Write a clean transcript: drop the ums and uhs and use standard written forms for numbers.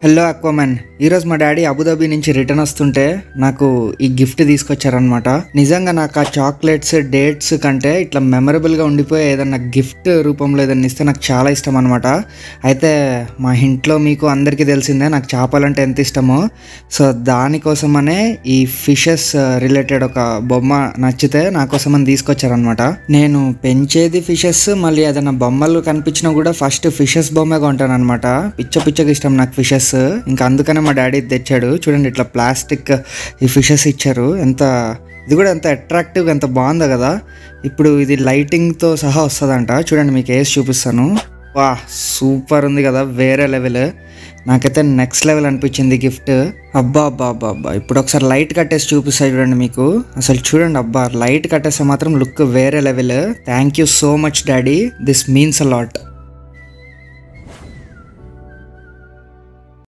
Hello అక్వామన్. ఈరోజు మా daddy Abu Dhabi నుంచి రిటర్న్ వస్తుంటే నాకు ఈ గిఫ్ట్ తీసుకొచ్చారనమాట. నిజంగా నాకు ఆ చాక్లెట్స్ డేట్స్ కంటే ఇట్లా మెమరబుల్గా ఉండిపోయే ఏదన్నా గిఫ్ట్ రూపంలో ఏదన్నా ఇస్తే నాకు చాలా ఇష్టం అనమాట. అయితే మా ఇంట్లో మీకు అందరికీ తెలిసిందే నాకు చేపలంటే ఎంత ఇష్టమో. సో దానికోసమనే ఈ ఫిషెస్ రిలేటెడ్ ఒక బొమ్మ నచ్చితే నా కోసమని తీసుకొచ్చారనమాట. నేను పెంచేది ఫిషెస్, మళ్ళీ ఏదైనా బొమ్మలు కనిపించినా కూడా ఫస్ట్ ఫిషెస్ బొమ్మే కొంటాను అనమాట. పిచ్చగా ఇష్టం నాకు ఫిషెస్. ఇంకా అందుకనే మా డాడీ తెచ్చాడు. చూడండి ఇట్లా ప్లాస్టిక్ ఈ ఫిషెస్ ఇచ్చారు. ఇది కూడా ఎంత అట్రాక్టివ్గా ఎంత బాగుందో కదా. ఇప్పుడు ఇది లైటింగ్తో సహా వస్తుందంట. చూడండి మీకు వేసి చూపిస్తాను. వా సూపర్ ఉంది కదా, వేరే లెవెల్. నాకైతే నెక్స్ట్ లెవెల్ అనిపించింది గిఫ్ట్. అబ్బా అబ్బా అబ్బా అబ్బా. ఇప్పుడు ఒకసారి లైట్ కట్టేసి చూపిస్తాయి చూడండి మీకు. అసలు చూడండి అబ్బా, లైట్ కట్టేస్తే మాత్రం లుక్ వేరే level. Thank you so much daddy, this means a lot.